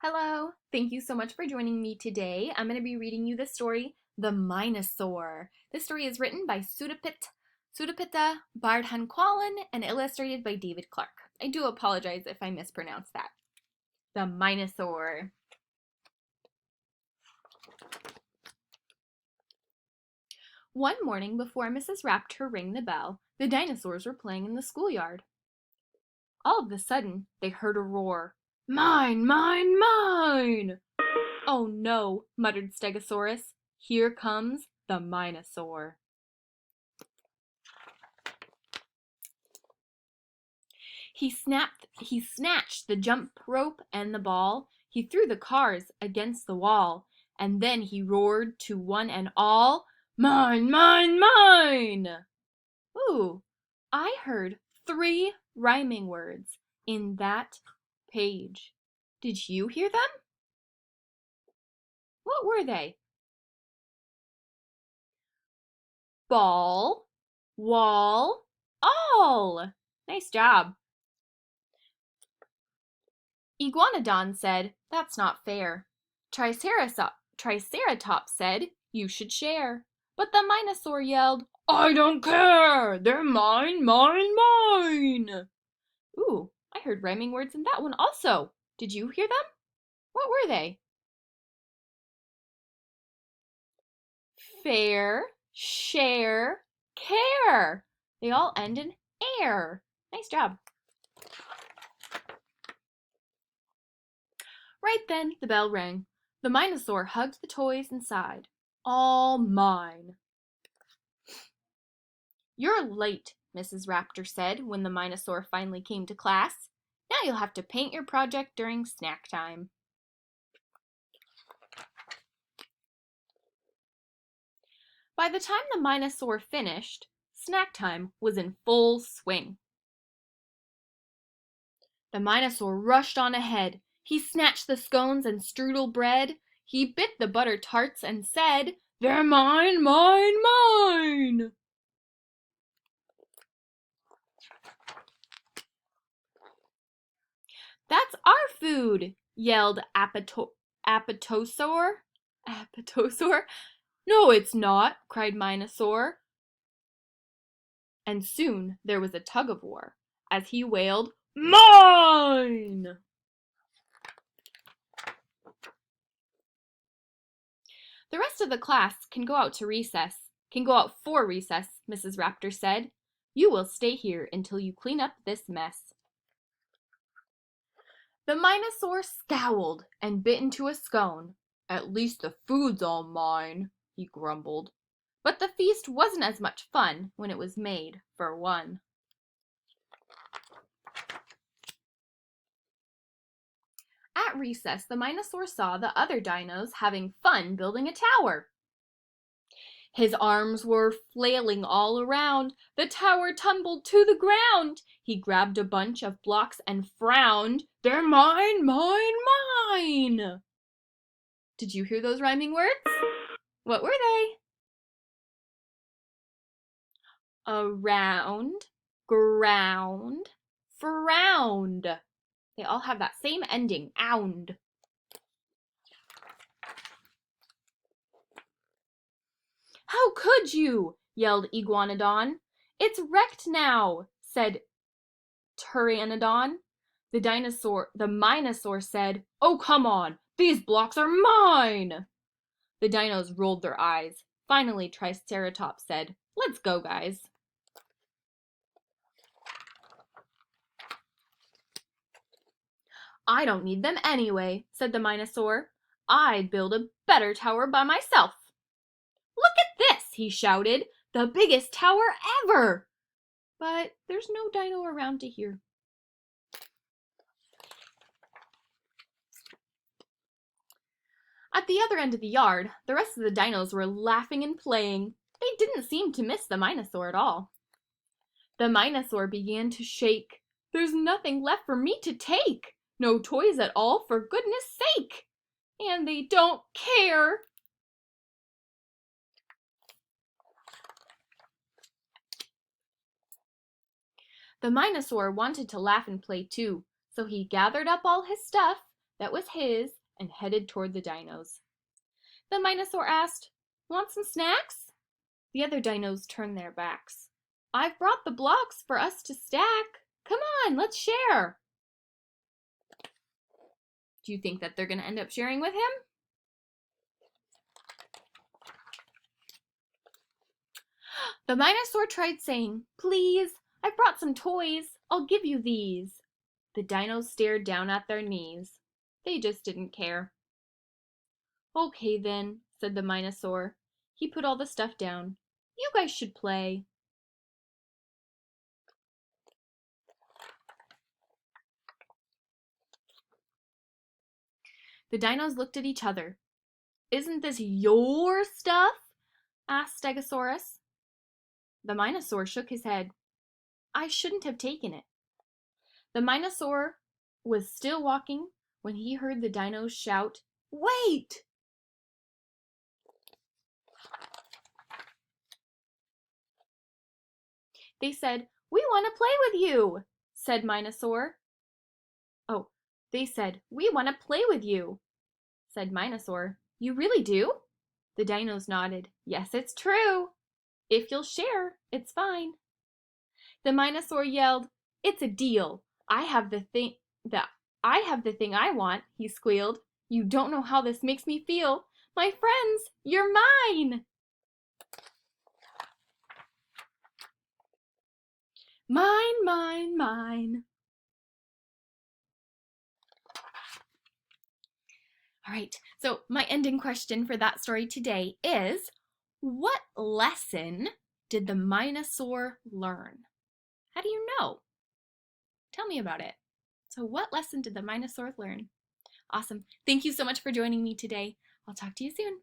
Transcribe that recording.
Hello, thank you so much for joining me today. I'm going to be reading you the story, The Mine-O-Saur. This story is written by Sudapita Bardhanqualan and illustrated by David Clark. I do apologize if I mispronounce that. The Mine-O-Saur. One morning before Mrs. Raptor rang the bell, the dinosaurs were playing in the schoolyard. All of a sudden, they heard a roar. Mine, mine, mine! Oh no, muttered Stegosaurus. Here comes the Mine-O-Saur. He snatched the jump rope and the ball. He threw the cars against the wall. And then he roared to one and all, Mine, mine, mine! Ooh, I heard 3 rhyming words in that page. Did you hear them? What were they? Ball, wall, all. Nice job. Iguanodon said, that's not fair. Triceratops said, you should share. But the Mine-O-Saur yelled, I don't care! They're mine, mine, mine! Ooh, I heard rhyming words in that one also. Did you hear them? What were they? Fair, share, care. They all end in air. Nice job. Right then, the bell rang. The Mine-O-Saur hugged the toys and sighed. All mine. You're late, Mrs. Raptor said when the Mine-O-Saur finally came to class. Now you'll have to paint your project during snack time. By the time the Mine-O-Saur finished, snack time was in full swing. The Mine-O-Saur rushed on ahead. He snatched the scones and strudel bread. He bit the butter tarts and said, They're mine, mine, mine! That's our food, yelled Apatosaur. Apatosaur? No, it's not, cried Mine-O-Saur. And soon there was a tug of war as he wailed, Mine! The rest of the class can go out for recess, Mrs. Raptor said. You will stay here until you clean up this mess. The Mine-O-Saur scowled and bit into a scone. At least the food's all mine, he grumbled. But the feast wasn't as much fun when it was made for one. At recess, the Mine-O-Saur saw the other dinos having fun building a tower. His arms were flailing all around. The tower tumbled to the ground. He grabbed a bunch of blocks and frowned. They're mine, mine, mine! Did you hear those rhyming words? What were they? Around, ground, frowned. They all have that same ending, ound. How could you? Yelled Iguanodon. It's wrecked now, said Pteranodon. The Mine-O-Saur said, Oh, come on, these blocks are mine! The dinos rolled their eyes. Finally, Triceratops said, Let's go, guys. I don't need them anyway, said the Mine-O-Saur. I'd build a better tower by myself. Look at this, he shouted. The biggest tower ever! But there's no dino around to hear. At the other end of the yard, the rest of the dinos were laughing and playing. They didn't seem to miss the Mine-O-Saur at all. The Mine-O-Saur began to shake. There's nothing left for me to take. No toys at all, for goodness sake. And they don't care. The Mine-O-Saur wanted to laugh and play too, so he gathered up all his stuff. that was his and headed toward the dinos. The Mine-O-Saur asked, "Want some snacks?" The other dinos turned their backs. "I've brought the blocks for us to stack. Come on, let's share." Do you think that they're going to end up sharing with him? The Mine-O-Saur tried saying, "Please, I've brought some toys. I'll give you these." The dinos stared down at their knees. They just didn't care. "Okay then," said the Mine-O-Saur. He put all the stuff down. "You guys should play." The dinos looked at each other. "Isn't this your stuff?" asked Stegosaurus. The Mine-O-Saur shook his head. "I shouldn't have taken it." The Mine-O-Saur was still walking when he heard the dinos shout, "Wait!" They said, "We want to play with you," said Mine-O-Saur. Oh, they said, "We want to play with you," said Mine-O-Saur. "You really do?" The dinos nodded. "Yes, it's true. If you'll share, it's fine." The Mine-O-Saur yelled, "It's a deal. I have the thing I want," he squealed. "You don't know how this makes me feel. My friends, you're mine." Mine, mine, mine. All right, so my ending question for that story today is, what lesson did the Mine-O-Saur learn? How do you know? Tell me about it. So what lesson did the Mine-O-Saur learn? Awesome. Thank you so much for joining me today. I'll talk to you soon.